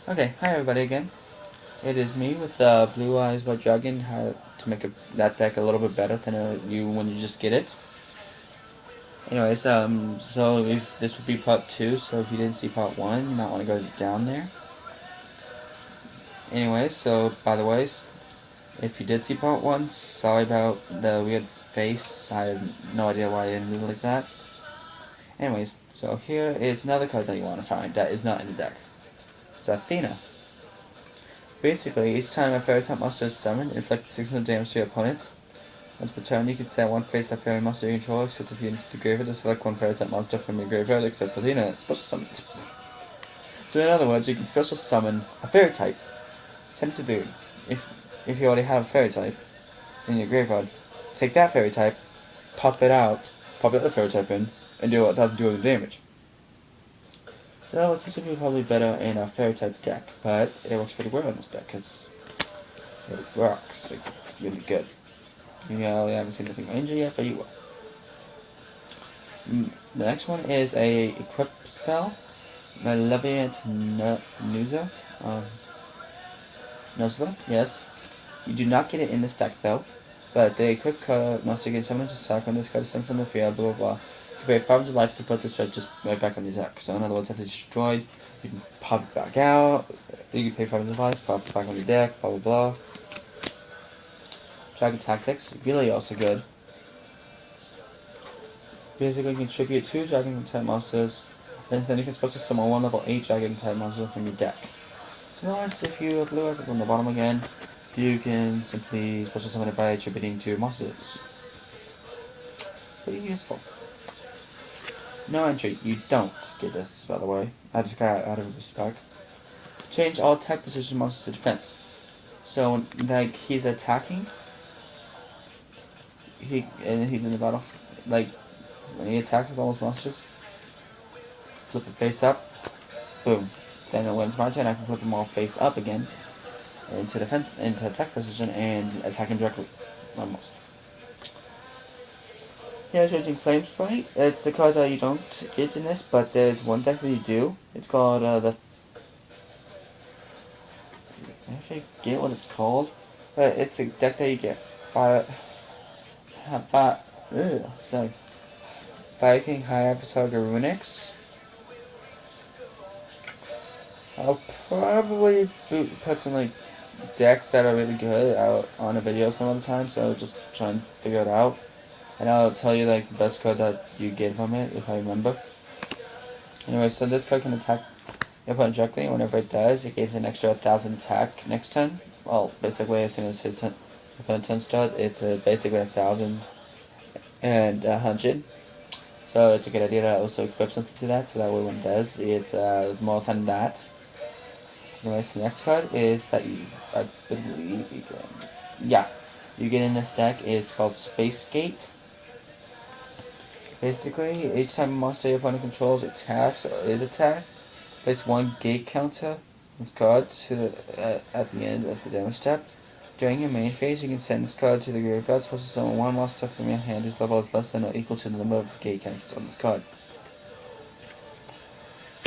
Okay, hi everybody again. It is me with Blue Eyes White Dragon. How to make that deck a little bit better than you when you just get it. Anyways, so if this would be part 2, so if you didn't see part 1, you might want to go down there. Anyways, so by the way, if you did see part 1, sorry about the weird face. I have no idea why I didn't move like that. Anyways, so here is another card that you want to find that is not in the deck. It's Athena. Basically, each time a fairy type monster is summoned, inflict 600 damage to your opponent. Once per turn, you can set one face up fairy monster you control, except if you enter the graveyard to select one fairy type monster from your graveyard, except Athena, special summon. So in other words, you can special summon a fairy type. Send it to the if you already have a fairy type in your graveyard, take that fairy type, pop it out, pop the other fairy type in, and do what doesn't do the damage. So this would be probably better in a fairy type deck, but it works pretty well in this deck because it works like, really good. You haven't seen the single angel yet, but you will. The next one is a equip spell, Malevolent Nuzza. Nuzza, yes. You do not get it in this deck though, but the equip card monster gets summoned to attack when this card is sent from the field, blah blah blah. You pay 500 life to put this card just right back on your deck. So in other words, if it's destroyed, you can pop it back out, you can pay 500 life, pop it back on your deck, blah blah blah. Dragon Tactics, really also good. Basically, you can tribute 2 Dragon type monsters, and then you can special summon 1 level 8 Dragon type monster from your deck. So once if you have Blue Eyes, it's on the bottom again, you can simply special summon it by attributing 2 monsters. Pretty useful. No entry, you don't get this, by the way. I just got out of respect. Change all attack position monsters to defense. So, like, he's attacking, he's in the battle, like, when he attacks with all his monsters, flip it face up, boom. Then when it's my turn, I can flip them all face up again into attack position and attack him directly, almost. Here's Raging Flame Sprite. It's a card that you don't get in this, but there's one deck that you do. It's called I forget what it's called, but it's the deck that you get Fire King High Avatar Garunix. I'll probably put some like decks that are really good out on a video some other time, so just try and figure it out. And I'll tell you like the best card that you get from it if I remember. Anyway, so this card can attack your opponent directly, and whenever it does, it gains an extra 1,000 attack next turn. Well, basically as soon as his opponent turn starts, it's basically 1,000 and 100. So it's a good idea to also equip something to that, so that way when it does, it's more than that. Anyways, the next card is that I believe you get in this deck is called Space Gate. Basically, each time a monster your opponent controls attacks or is attacked, place 1 gate counter on this card to at the end of the damage step. During your main phase, you can send this card to the graveyard, supposed to summon 1 monster from your hand whose level is less than or equal to the number of gate counters on this card.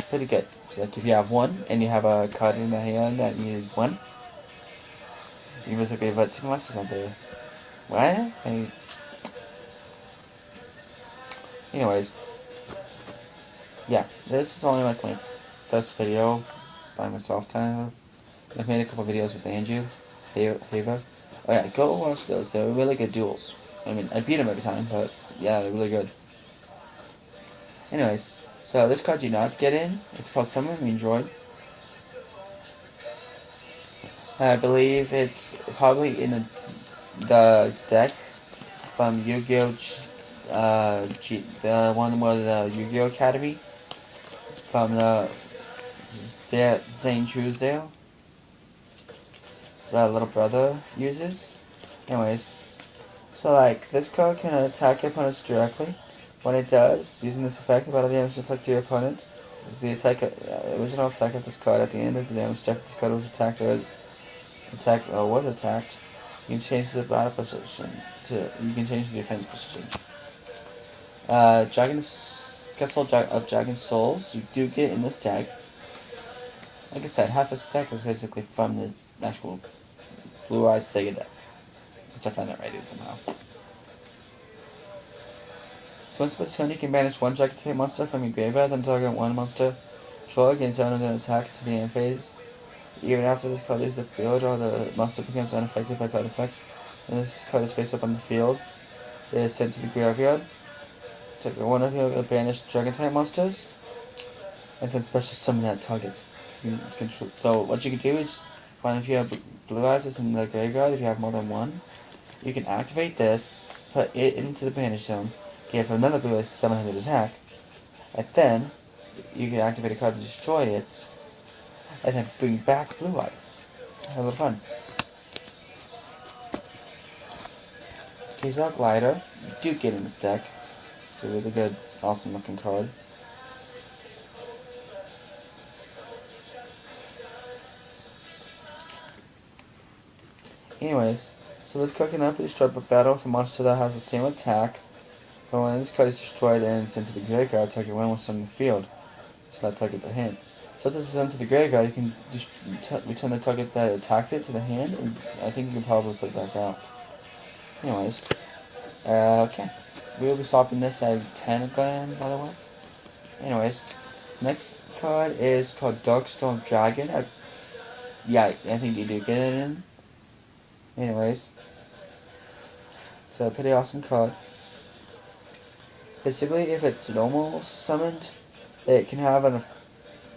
Pretty good. So like if you have 1 and you have a card in the hand that needs 1, you basically put 2 monsters on there. What? Anyways, yeah, this is only like my first video by myself kind of. I've made a couple videos with Andrew Haver. Oh yeah, go watch those. They're really good duels. I mean, I beat them every time, but yeah, they're really good. Anyways, so this card you not get in. It's called Summon Mean Droid. I believe it's probably in the deck from Yu-Gi-Oh! The one with the Yu-Gi-Oh! Academy from the Zane Truesdale. Little brother uses. Anyways, so like this card can attack your opponents directly. When it does, using this effect, about the damage inflicted to your opponent. The original attack of this card at the end of the damage step. This card was attacked or was attacked. You can change the battle position you can change the defense position. Castle of Dragon Souls, you do get in this deck. Like I said, half this deck is basically from the actual Blue Eyes Sega deck, which I found that rated somehow. So once per turn, you can banish one Dragon Tail monster from your graveyard, then target one monster. Control gains an attack to the end phase. Even after this card leaves the field or the monster becomes unaffected by card effects, and this card is face up on the field, it is sent to the graveyard. Take one of your banished Dragon type monsters, and then special summon that target. So what you can do is, if you have Blue Eyes in the graveyard, if you have more than one, you can activate this, put it into the banish zone, give another Blue Eyes 700 attack, and then you can activate a card to destroy it, and then bring back Blue Eyes. Have a little fun. Here's our Glider. You do get in this deck. It's a really good, awesome looking card. Anyways, so this card cannot be destroyed by battle if a monster that has the same attack, but when this card is destroyed and sent to the graveyard, target one was on the field, so that target the hand. So if this is sent to the graveyard, you can just return the target that attacked it to the hand, and I think you can probably put it back out. Anyways, okay. We will be swapping this at 10 again, by the way. Anyways, next card is called Darkstorm Dragon. Yeah, I think you do get it in. Anyways, it's a pretty awesome card. Basically, if it's normal summoned, it can have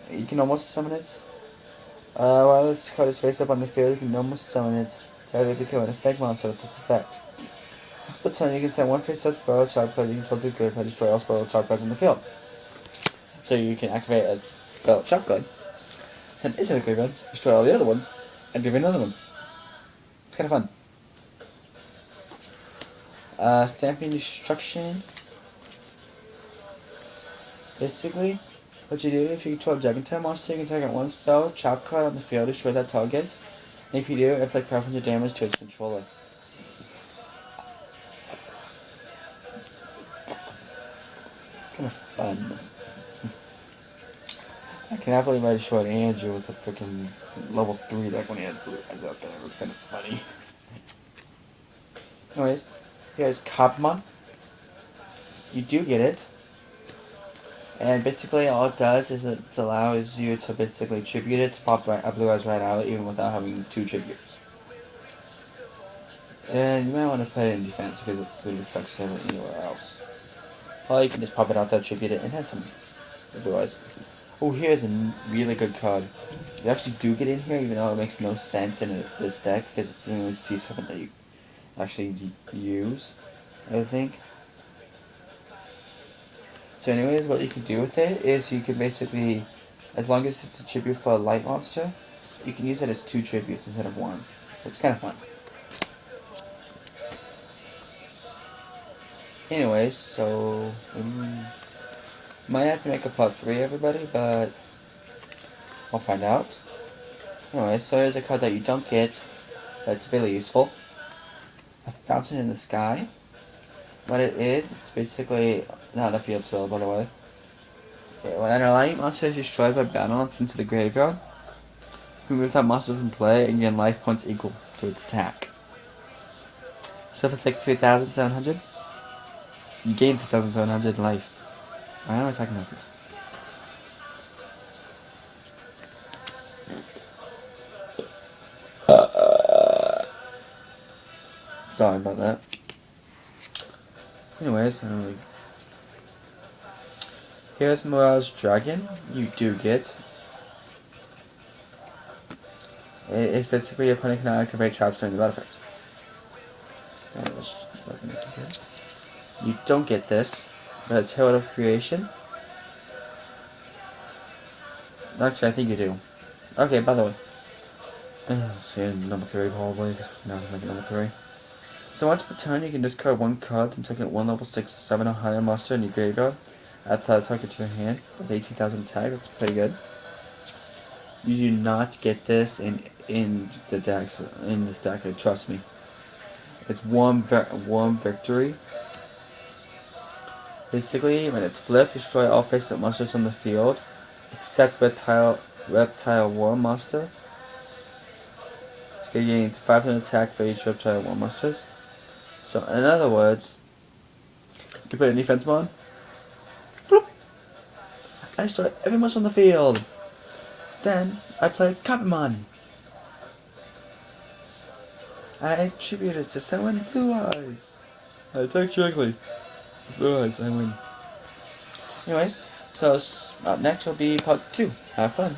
you can almost summon it. While this card is face up on the field, you can almost summon it to become an effect monster with this effect. After turn, you can send one face-up spell trap card you control to the graveyard, destroy all spell trap cards in the field. So you can activate a spell trap card, send it into the graveyard, destroy all the other ones, and give another one. It's kind of fun. Stamping Destruction. Basically, what you do, if you control a Dragon type monster, you can target one spell, trap card on the field, destroy that target. And if you do, inflict 500 damage to its controller. Kind of fun. I cannot believe I destroyed Andrew with the freaking level 3 deck when he had Blue Eyes out there. It was kind of funny. Anyways, here's Copmon. You do get it. And basically all it does is it allows you to basically tribute it to pop a Blue Eyes right out, even without having 2 tributes. And you might want to put it in defense because it really sucks to have it anywhere else. Or you can just pop it out there, tribute it, and have some Blue Eyes. Oh, here's a really good card. You actually do get in here, even though it makes no sense in this deck, because it's the only C7 that you actually use, I think. So anyways, what you can do with it is you can basically, as long as it's a tribute for a light monster, you can use it as 2 tributes instead of 1. So it's kind of fun. Anyways, so might have to make a part 3, everybody, but I'll find out. Anyways, so here's a card that you don't get, that's really useful. A Fountain in the Sky. What it is, it's basically not a field spell, by the way. Okay, when a light monster is destroyed by battle, it's into the graveyard. Remove that monster from play and gain life points equal to its attack. So if it's like 3,700, you gain 3,700 life. Why am I talking about this? Sorry about that. Anyways, here's Mirage Dragon. You do get. It's basically a opponent can activate traps during the battle phase. You don't get this, but it's Herald of Creation. Actually, I think you do. Okay, by the way. So number 3 probably, because now I'm making number 3. So once per turn, you can discard 1 card and target 1 level 6, 7 or higher monster in your graveyard. Add that target to your hand with 18,000 attack. That's pretty good. You do not get this in the decks in this deck. Trust me. It's one victory. Basically, when it's flipped, destroy all face-up monsters on the field, except reptile Reptile War Monster. It gains 500 attack for each Reptile War Monsters. So, in other words, you put a defense mod. Bloop, I destroy every monster on the field. Then I play Coppermon. I attribute it to someone Blue Eyes. I attack directly. Blue Eyes, I win. Anyways, so up next will be part 2. Have fun.